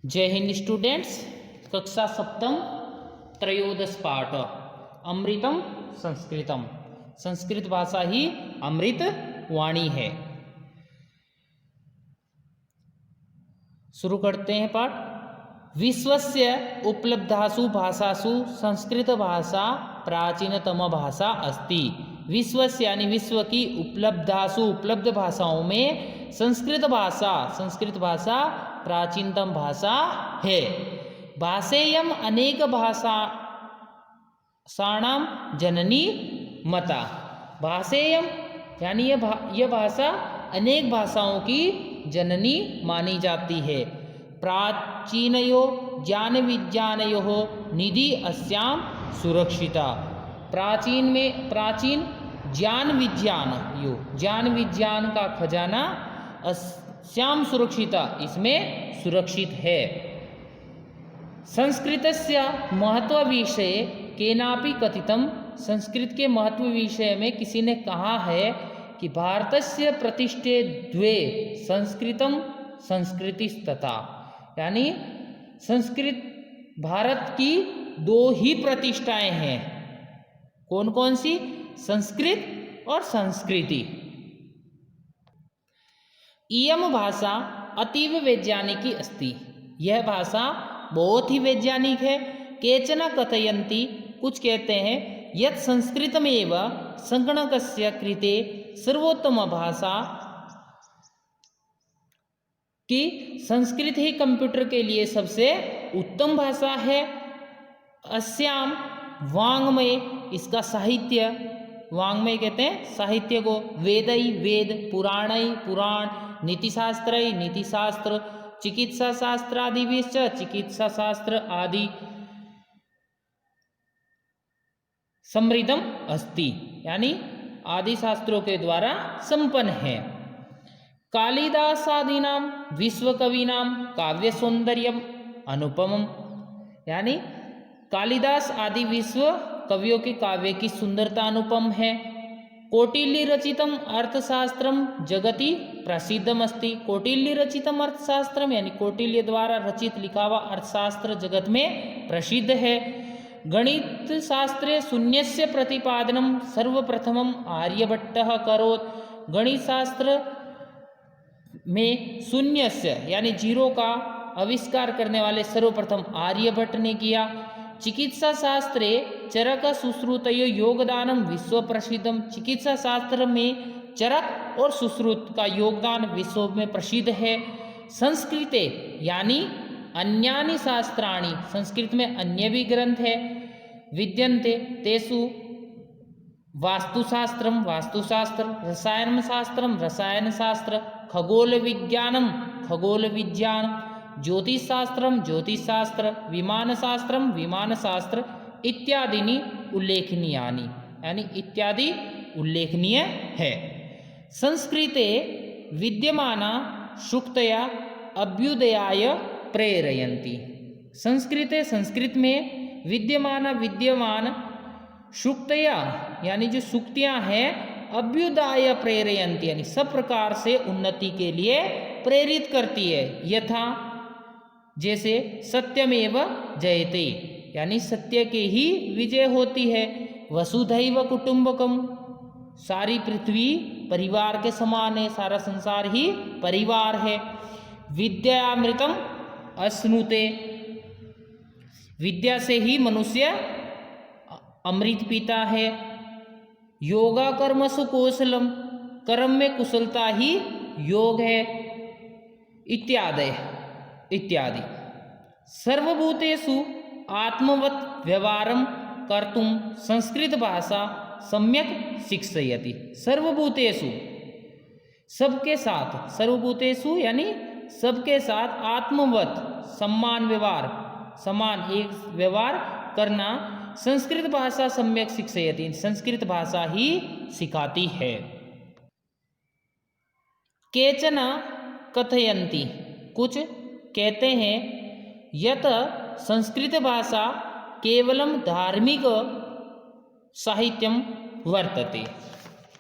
जय हिंद स्टूडेंट्स। कक्षा सप्तम त्रयोदश पाठ अमृतम संस्कृतम। संस्कृत भाषा ही अमृत वाणी है। शुरू करते हैं पाठ। विश्वस्य उपलब्धासु भाषासु संस्कृत भाषा प्राचीनतम भाषा अस्ति। विश्वस्य यानी विश्व की उपलब्धासु उपलब्ध भाषाओं में संस्कृत भाषा प्राचीनतम भाषा है। भाषेयम अनेक भाषाणाम जननी मता। भाषेयम यानी यह भाषा अनेक भाषाओं की जननी मानी जाती है। प्राचीनयो ज्ञान विज्ञानयो निधि अस्याम सुरक्षिता। प्राचीन ज्ञान विज्ञान का खजाना अस्याम सुरक्षिता इसमें सुरक्षित है। संस्कृतस्य महत्व विषय केनापि कथितम। संस्कृत के महत्व विषय में किसी ने कहा है कि भारतस्य प्रतिष्ठे द्वे संस्कृतम संस्कृतिस्तथा। यानी संस्कृत भारत की दो ही प्रतिष्ठाएं हैं। कौन कौन सी? संस्कृत और संस्कृति। इयम भाषा अतीव वैज्ञानिकी अस्ति। यह भाषा बहुत ही वैज्ञानिक है। केचन कथयन्ति, कुछ कहते हैं, यत् संस्कृतमेव संगणकस्य कृते सर्वोत्तम भाषा, कि संस्कृत ही कंप्यूटर के लिए सबसे उत्तम भाषा है। अस्याम वाङ्मय, इसका साहित्य, वाङ्मय कहते हैं साहित्य को, वेदई वेद, पुराणई पुराण, नीतिशास्त्रई नीतिशास्त्र, चिकित्सा शास्त्रादिभिश्च चिकित्सा शास्त्र आदि समृद्धम अस्ति। यानी आदि शास्त्रों के द्वारा संपन्न है। कालिदासादीनाम विश्वकवीनाम काव्य सौंदर्यम अनुपमम। यानी कालिदास आदि विश्व कवियों के काव्य की सुंदरता अनुपम है। कौटिल्य रचितम अर्थशास्त्रम जगति प्रसिद्धम अस्ति। कौटिल्य रचितम अर्थशास्त्रम यानी कौटिल्य द्वारा रचित लिखा हुआ अर्थशास्त्र जगत में प्रसिद्ध है। गणित शास्त्रे शून्यस्य प्रतिपादनम सर्वप्रथमम आर्यभट्टः करोत्। गणित शास्त्र में शून्यस्य यानी जीरो का आविष्कार करने वाले सर्वप्रथम आर्यभट्ट ने किया। चिकित्सा शास्त्रे चरक सुश्रुतयो योगदानम विश्व प्रसिद्धम। चिकित्सा शास्त्र में चरक और सुश्रुत का योगदान विश्व में प्रसिद्ध है। संस्कृते यानी अन्यानि शास्त्राणि, संस्कृत में अन्य भी ग्रंथ है, विद्यन्ते तेषु वास्तुशास्त्रम वास्तुशास्त्र, रसायनशास्त्रम रसायनशास्त्र, खगोल विज्ञानम खगोल विज्ञान, ज्योतिषशास्त्रम ज्योतिषशास्त्र, विमानशास्त्रम विमानशास्त्र इत्यादि उल्लेखनीयानि। यानी इत्यादि उल्लेखनीय है। संस्कृते विद्यमाना सूक्तया अभ्युदयाय प्रेरयन्ति। संस्कृते संस्कृत में विद्यमान सूक्तया यानी जो सूक्तियाँ हैं अभ्युदय प्रेरयन्ति यानी सब प्रकार से उन्नति के लिए प्रेरित करती है। यथा जैसे सत्यमेव जयते यानी सत्य के ही विजय होती है। वसुधैव कुटुंबकम, सारी पृथ्वी परिवार के समान है, सारा संसार ही परिवार है। विद्यामृतम अश्नुते, विद्या से ही मनुष्य अमृत पीता है। योगा कर्मसु कौशलम, कर्म में कुशलता ही योग है। इत्यादि सर्वभूतेषु आत्मवत् व्यवहारं कर्तुं संस्कृत भाषा सम्यक शिक्षयति। सर्वभूतेषु सबके साथ, सर्वभूतेषु यानी सबके साथ, आत्मवत् समान व्यवहार, समान एक व्यवहार करना संस्कृत भाषा सम्यक शिक्षयति, संस्कृत भाषा ही सिखाती है। केचन कथयन्ति, कुछ कहते हैं, यत संस्कृत भाषा केवलम धार्मिक साहित्यम वर्तते।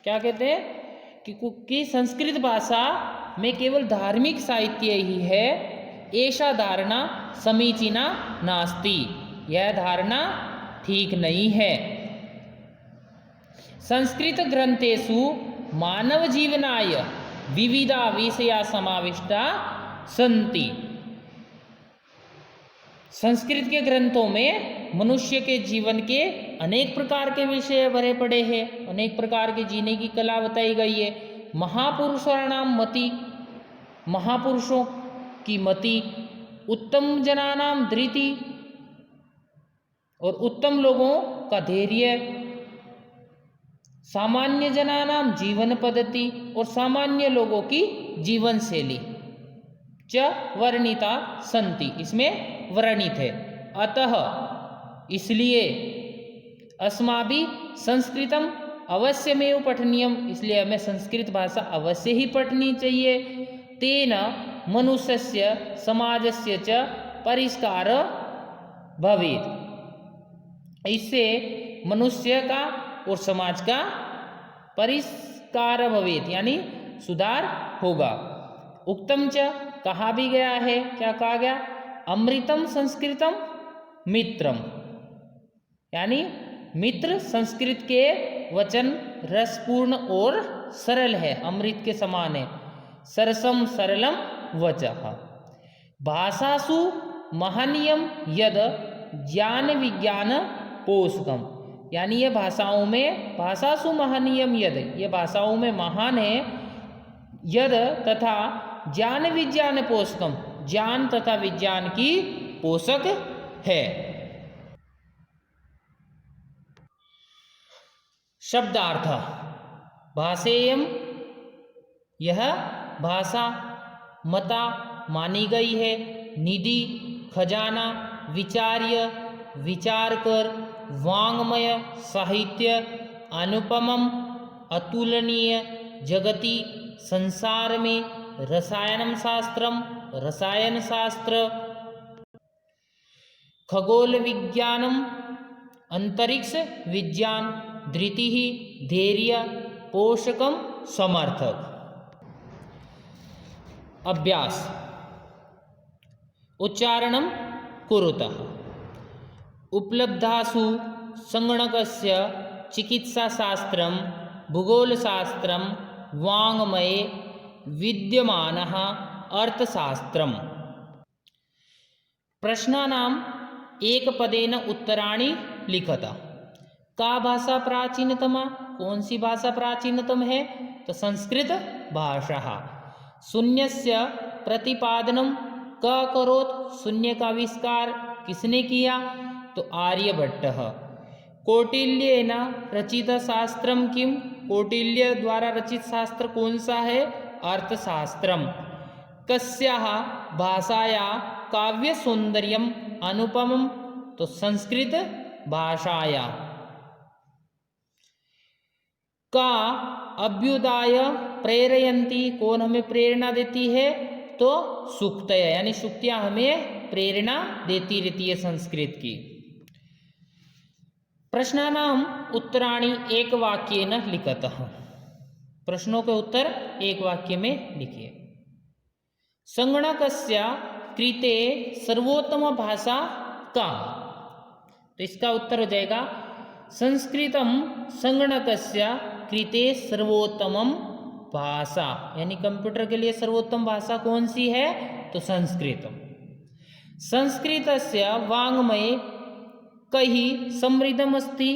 क्या कहते हैं कि संस्कृत भाषा में केवल धार्मिक साहित्य ही है। ऐसा धारणा समीचीना नास्ति, यह धारणा ठीक नहीं है। संस्कृत ग्रंथेषु मानव जीवनाय विविधा विषया समाविष्टा सन्ति। संस्कृत के ग्रंथों में मनुष्य के जीवन के अनेक प्रकार के विषय भरे पड़े हैं, अनेक प्रकार के जीने की कला बताई गई है। महापुरुषाणाम मति, महापुरुषों की मति, उत्तम जनानाम धृति, और उत्तम लोगों का धैर्य, सामान्य जनानाम जीवन पद्धति, और सामान्य लोगों की जीवन शैली च वर्णिता संति, इसमें वर्णित है। अतः इसलिए अस्माभि संस्कृतम अवश्यमेव पठनीयम, इसलिए हमें संस्कृत भाषा अवश्य ही पढ़नी चाहिए। तेन मनुष्यस्य समाजस्य च परिष्कार भवेत्, इससे मनुष्य का और समाज का परिष्कार भवेत् यानी सुधार होगा। उक्तम च कहा भी गया है, क्या कहा गया? अमृतम संस्कृतम मित्रम, यानी मित्र संस्कृत के वचन रसपूर्ण और सरल है, अमृत के समान है। सरसम सरलम वचः भाषासु महनीयम यद ज्ञान विज्ञान पोषकम, यानी ये भाषाओं में, भाषासु महनीयम यद, ये भाषाओं में महान है, यद तथा ज्ञान विज्ञान पोषकम, ज्ञान तथा विज्ञान की पोषक है। शब्दार्थ भाषेयम, यह भाषा मता मानी गई है, निधि खजाना, विचार्य विचार कर, वांग्मय साहित्य, अनुपमम अतुलनीय, जगति संसार में, रसायनम शास्त्रम रसायन शास्त्र, खगोल विज्ञानम अंतरिक्ष विज्ञान, धृति धैर्य पोषकम समर्थक। अभ्यास उच्चारणं कुरुतः। उपलब्धासु संगणकस्य चिकित्साशास्त्रं भूगोलशास्त्रं वाङ्मये विद्यमानः अर्थशास्त्रम्। प्रश्नानाम् एकपदेन उत्तराणि लिखत। का भाषा प्राचीनतमा? कौन सी भाषा प्राचीनतम है? तो संस्कृत भाषा। शून्यस्य प्रतिपादनम क करोत्, शून्य का आविष्कार किसने किया? तो आर्यभट्टः। कौटिल्येन रचित शास्त्रम किम? कौटिल्य द्वारा रचित शास्त्र कौन सा है? अर्थशास्त्रम। कस्याः भाषाया काव्य सौंदर्यम अनुपमम? तो संस्कृत भाषाया। का अभ्युदय प्रेरयन्ति, कौन हमें प्रेरणा देती है? तो सूक्तय, यानी सूक्तियां हमें प्रेरणा देती रहती है संस्कृत की। प्रश्नानाम उत्तराणि एक वाक्येन लिखतः। प्रश्नों के उत्तर एक वाक्य में लिखिए। संगणकस्य कृते सर्वोत्तम भाषा का? तो इसका उत्तर हो जाएगा संस्कृतम संगणकस्य कृते सर्वोत्तमम भाषा, यानी कंप्यूटर के लिए सर्वोत्तम भाषा कौन सी है? तो संस्कृतम। संस्कृतस्य वाङ्मये कहि समृद्धम अस्ति?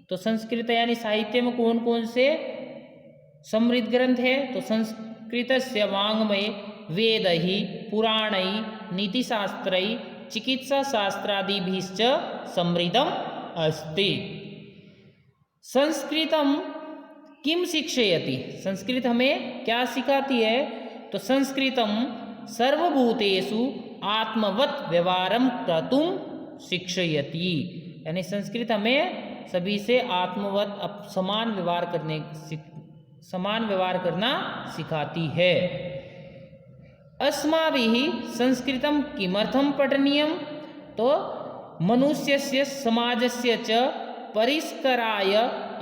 तो संस्कृत यानी साहित्य में कौन कौन से समृद्ध ग्रंथ है? तो संस्कृतस्य वाङ्मये वेदैः पुराणैः नीतिशास्त्रैः चिकित्साशास्त्रादिभिश्च समृद्धम अस्ति। संस्कृतम किम शिक्षयति? संस्कृत हमें क्या सिखाती है? तो संस्कृतम सर्वभूतेषु आत्मवत् व्यवहारं कर्तुं शिक्षयति, यानी संस्कृत हमें सभी से आत्मवत् समान व्यवहार करना सिखाती है। अस्माभिः संस्कृतं किमर्थं पठनीयं? तो मनुष्यस्य समाजस्य च परिष्कराय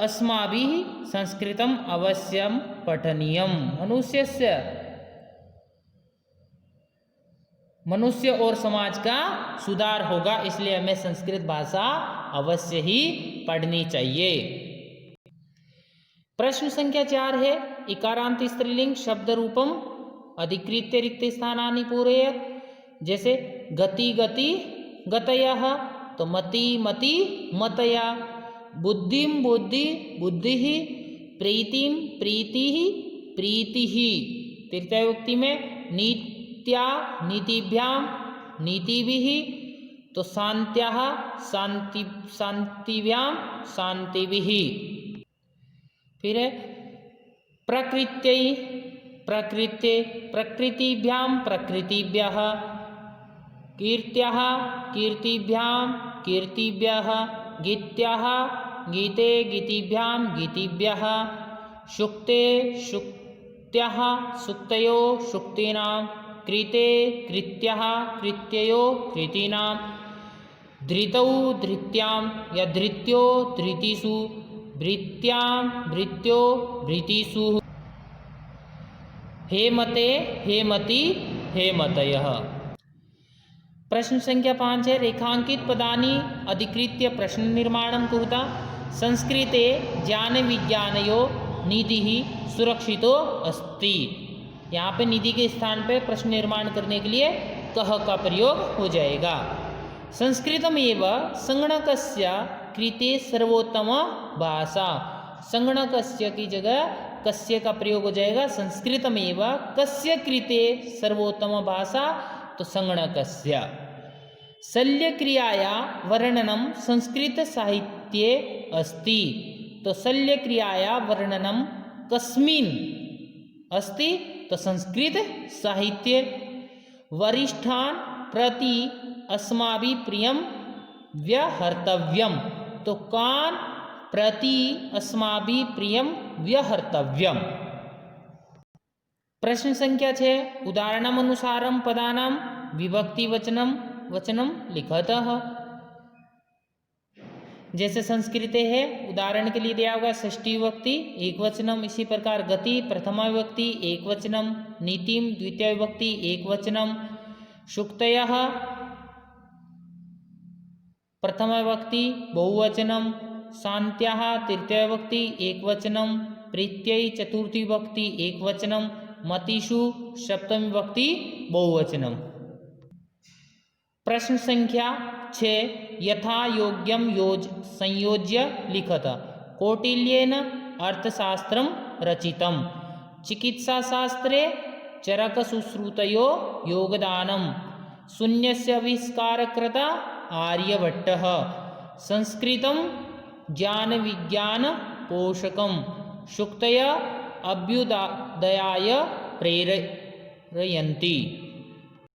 अस्माभिः संस्कृतम् अवश्यं पठनीयं। मनुष्य और समाज का सुधार होगा, इसलिए हमें संस्कृत भाषा अवश्य ही पढ़नी चाहिए। प्रश्न संख्या 4 है, इकारांत स्त्रीलिंग शब्द रूपम अधिकृत्य रिक्त स्थानानि पूरयेत्। जैसे गति गति गतयः, तो मति मति मतया, बुद्धिम बुद्धि बुद्धिः, प्रीतिम प्रीतिः प्रीतिः। तृतीय विभक्ति में नीत्या नीतिभ्याम नीतिभिः, तो शान्त्याः शान्ति शान्तिभ्याम शान्तिभिः। फिर है प्रकृत्यै प्रकृत्ये प्रकृतिभ्याम प्रकृतिभ्यः, कीर्त्याः कीर्तिभ्याम कीर्तिभ्यः, गीत्याः गीते गीतिभ्याम गीतिभ्यः, शुक्ते शुक्त्याः शुक्तयो शुक्तीनां, कृते कृत्याः कृत्ययो कृतीनां, धृतौ धृत्यां या धृत्यो धृतिषु, भृत्यां भृत्यो भृतिषु, हेमते हेमति हेमतयः। प्रश्न संख्या 5 है, रेखांकित पदानि अधिकृत्य प्रश्न निर्माणं कुरुता। संस्कृते ज्ञान विज्ञानयो निधि सुरक्षितो अस्ति। यहाँ पे निधि के स्थान पे प्रश्न निर्माण करने के लिए कह का प्रयोग हो जाएगा। संस्कृतमेव संगणकस्य कृते सर्वोत्तम भाषा। संगणकस्य की जगह कस्य का प्रयोग हो जाएगा। संस्कृतमेव कस्य कृते सर्वोत्तम भाषा, तो संगणकस्य। शल्यक्रियाया वर्णनम संस्कृत साहित्ये अस्ति, तो शल्यक्रियाया वर्णनम कस्मिन् अस्ति, तो संस्कृत साहित्ये। वरिष्ठान् प्रति अस्माभिः प्रियं व्यहर्तव्यम, तो कान् प्रति अस्माभिः प्रियं व्यहर्तव्यम। प्रश्न संख्या 6, उदाहरणमनुसारं पदानां विभक्ति वचनम लिखतः। जैसे संस्कृते है, उदाहरण के लिए दिया होगा षष्ठी विभक्ति एक वचनम, इसी प्रकार गति प्रथमा विभक्ति एक वचनम, नीतिम द्वितीय विभक्ति एक वचनम, शुक्तयः प्रथमा विभक्ति बहुवचनम, शान्त्याः तृतीय विभक्ति एक वचनम, प्रीत्यै चतुर्थी विभक्ति एक वचनम, मतिषु सप्तमी विभक्ति बहुवचनम। प्रश्न संख्या 6, यथा योग्यम संयोज्य लिखत। कौटिल्येन अर्थशास्त्रम रचितम, चिकित्साशास्त्रे चरकसुश्रुतयो योगदानम, शून्यस्य आविष्कारकर्ता आर्यभट्टः, संस्कृतं ज्ञानविज्ञान पोषकम, शुक्तय अभ्युदयाय प्रेरयन्ति।